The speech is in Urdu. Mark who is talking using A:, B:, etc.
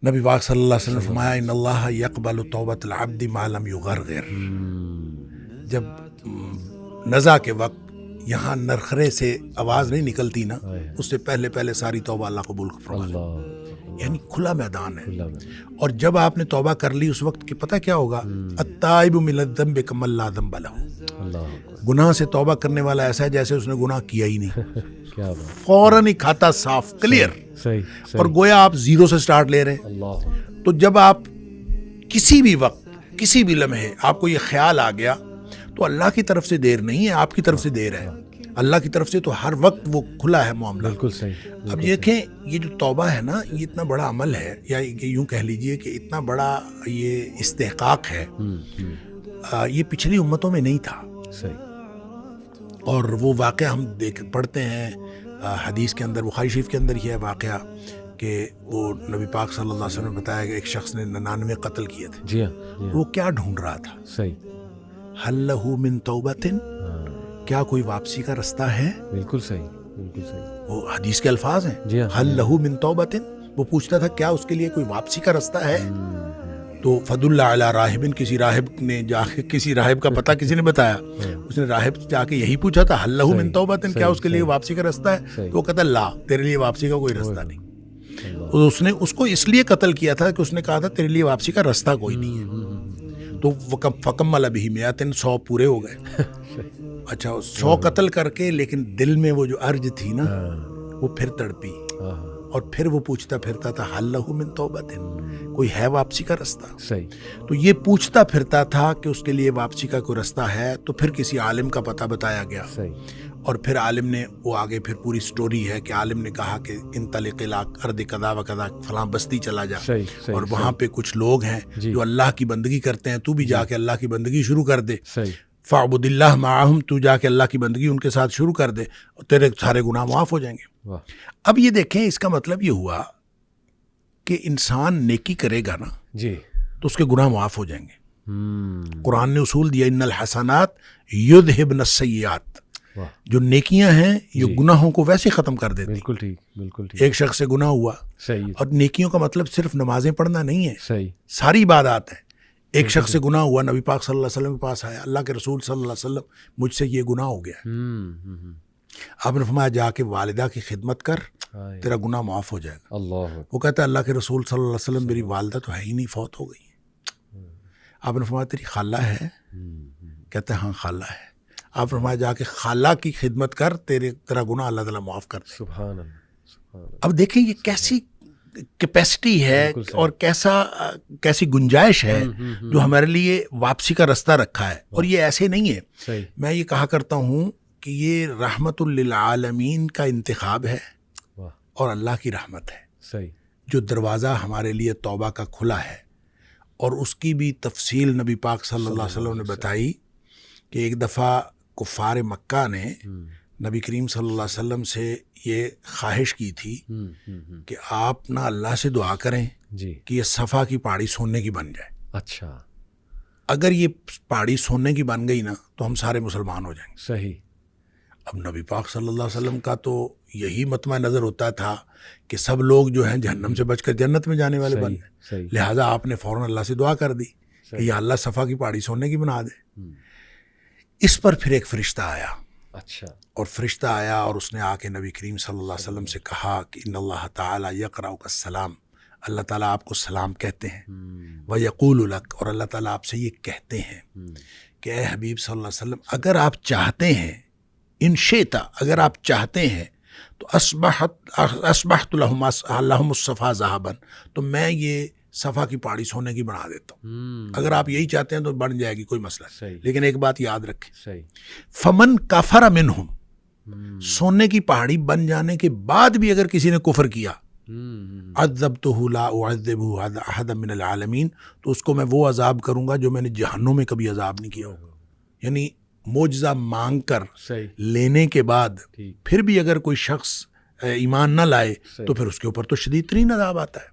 A: نبی پاک صلی اللہ علیہ وسلم نے فرمایا ان اللہ یقبل توبۃ العبد ما لم یغرغر. جب نزا کے وقت یہاں نرخرے سے آواز نہیں نکلتی نا، اس سے پہلے پہلے ساری توبہ اللہ قبول فرما لے. یعنی کھلا میدان ہے. اور جب آپ نے توبہ کر لی اس وقت کہ پتہ کیا ہوگا، التائب من الذنب کمن لا ذنب لہ. گناہ سے توبہ کرنے والا ایسا ہے جیسے اس نے گناہ کیا ہی نہیں، فوراً ہی کھاتا صاف کلیئر. اور گویا آپ زیرو سے سٹارٹ لے رہے ہیں. تو جب آپ کسی بھی وقت کسی بھی لمحے آپ کو یہ خیال آ گیا تو اللہ کی طرف سے دیر نہیں ہے، آپ کی طرف سے دیر ہے. اللہ کی طرف سے تو ہر وقت وہ کھلا ہے معاملہ.
B: بالکل صحیح.
A: اب دیکھیں یہ جو توبہ ہے نا، یہ اتنا بڑا عمل ہے، یا یوں کہہ لیجئے کہ اتنا بڑا یہ استحقاق ہے، یہ پچھلی امتوں میں نہیں تھا.
B: صحیح.
A: اور وہ واقعہ ہم پڑھتے ہیں حدیث کے اندر، بخاری شریف کے اندر یہ ہے واقعہ کہ وہ نبی پاک صلی اللہ علیہ وسلم نے بتایا کہ ایک شخص نے 99 قتل کیے تھے.
B: جی ہاں.
A: وہ کیا ڈھونڈ رہا تھا؟
B: صحیح.
A: حل لہ من توبۃ، کیا کوئی واپسی کا رستہ ہے؟
B: بالکل صحیح. بالکل صحیح.
A: وہ حدیث کے الفاظ ہیں.
B: جی ہاں.
A: حل لہ من توبۃ، وہ پوچھتا تھا کیا اس کے لیے کوئی واپسی کا رستہ ہے؟ تو فد اللہ علی راہب، کسی راہب نے جا کے، کسی راہب کا پتہ کسی نے بتایا، اس نے راہب جا کے یہی پوچھا تھا، حل لہ من توبۃ، کیا اس کے لیے واپسی کا رستہ ہے؟ تو وہ کہتا لا، تیرے لیے واپسی کا کوئی رستہ نہیں. اس نے اس کو اس لیے قتل کیا تھا کہ اس نے کہا تھا تیرے لیے واپسی کا رستہ کوئی نہیں ہے. تو فکمل بہ مئۃ، 100 پورے ہو گئے. اچھا 100 قتل کر کے، لیکن دل میں وہ جو ارج تھی نا، وہ پھر تڑپی، اور پھر وہ پوچھتا پھرتا تھا حل لہ من توبۃ، کوئی ہے واپسی کا رستہ؟
B: صحیح.
A: تو یہ پوچھتا پھرتا تھا کہ اس کے لیے واپسی کا کوئی رستہ ہے. تو پھر کسی عالم کا پتہ بتایا گیا،
B: صحیح.
A: اور پھر عالم نے، وہ آگے پھر پوری سٹوری ہے کہ عالم نے کہا کہ انطلق الی ارض کذا و کذا، فلاں بستی چلا جا،
B: صحیح.
A: اور وہاں پہ کچھ لوگ ہیں جو اللہ کی بندگی کرتے ہیں، تو بھی جا کے اللہ کی بندگی شروع کر دے.
B: صحیح.
A: فاعبد اللہ معہم، تو جا کے اللہ کی بندگی ان کے ساتھ شروع کر دے، اور تیرے سارے گناہ معاف ہو جائیں گے. اب یہ دیکھیں، اس کا مطلب یہ ہوا کہ انسان نیکی کرے گا نا
B: جی
A: تو اس کے گناہ معاف ہو جائیں گے. قرآن نے اصول دیا ان الحسنات یذہبن السیئات، جو نیکیاں ہیں یہ گناہوں کو ویسے ختم کر دیتی.
B: بالکل ٹھیک. بالکل ٹھیک.
A: ایک شخص سے گناہ ہوا،
B: صحیح.
A: اور نیکیوں کا مطلب صرف نمازیں پڑھنا نہیں ہے،
B: صحیح.
A: ساری عبادات ہیں. ایک شخص سے گناہ ہوا، نبی پاک صلی اللہ علیہ وسلم کے پاس آیا، اللہ کے رسول صلی اللہ علیہ وسلم مجھ سے یہ گناہ ہو گیا ہے. آپ نے فرمایا جا کے والدہ کی خدمت کر، تیرا گناہ معاف ہو جائے گا.
B: اللہ. وہ
A: کہتا ہے اللہ کے رسول صلی اللہ علیہ وسلم میری والدہ تو ہے ہی نہیں، فوت ہو گئی ہے. آپ نے فرمایا تیری خالہ ہے؟ کہتا ہے ہاں خالہ ہے. آپ نے فرمایا جا کے خالہ کی خدمت کر، تیرا گناہ اللہ تعالیٰ معاف کر دے.
B: سبحان اللہ.
A: اب دیکھیں یہ کیسی کیپیسٹی ہے اور کیسی گنجائش ہے جو ہمارے لیے واپسی کا رستہ رکھا ہے. اور یہ ایسے نہیں ہے، میں یہ کہا کرتا ہوں کہ یہ رحمت للعالمین کا انتخاب ہے اور اللہ کی رحمت ہے.
B: صحیح.
A: جو دروازہ ہمارے لیے توبہ کا کھلا ہے، اور اس کی بھی تفصیل نبی پاک صلی اللہ علیہ وسلم نے بتائی کہ ایک دفعہ کفار مکہ نے نبی کریم صلی اللہ علیہ وسلم سے یہ خواہش کی تھی کہ آپ نا اللہ سے دعا کریں کہ یہ صفا کی پہاڑی سونے کی بن جائے.
B: اچھا.
A: اگر یہ پہاڑی سونے کی بن گئی نا تو ہم سارے مسلمان ہو جائیں گے.
B: صحیح.
A: اب نبی پاک صلی اللہ علیہ وسلم کا تو یہی مطمع نظر ہوتا تھا کہ سب لوگ جو ہیں جہنم سے بچ کر جنت میں جانے والے بن گئے. لہٰذا آپ نے فوراً اللہ سے دعا کر دی کہ یا اللہ صفا کی پہاڑی سونے کی بنا دے. اس پر پھر ایک فرشتہ آیا.
B: اچھا. اور
A: فرشتہ آیا اور اس نے آ کے نبی کریم صلی اللہ علیہ وسلم سے کہا کہ ان اللہ تعالیٰ یقرأک السلام، اللہ تعالیٰ آپ کو سلام کہتے ہیں، ویقول لک، اور اللہ تعالیٰ آپ سے یہ کہتے ہیں کہ اے حبیب صلی اللہ علیہ وسلم، اگر آپ چاہتے ہیں، ان شئت، اگر آپ چاہتے ہیں تو اصبحت لہم الصفا ذهبا، تو میں یہ صفا کی پہاڑی سونے کی بنا دیتا ہوں. اگر آپ یہی چاہتے ہیں تو بن جائے گی، کوئی مسئلہ نہیں. لیکن ایک بات یاد رکھیں، فمن کفر منہم، سونے کی پہاڑی بن جانے کے بعد بھی اگر کسی نے کفر کیا، عذبتہ لا اعذبہ احدا من العالمین، تو اس کو میں وہ عذاب کروں گا جو میں نے جہنم میں کبھی عذاب نہیں کیا ہوگا. یعنی معجزہ مانگ کر لینے کے بعد پھر بھی اگر کوئی شخص ایمان نہ لائے تو پھر اس کے اوپر تو شدید ترین عذاب آتا ہے.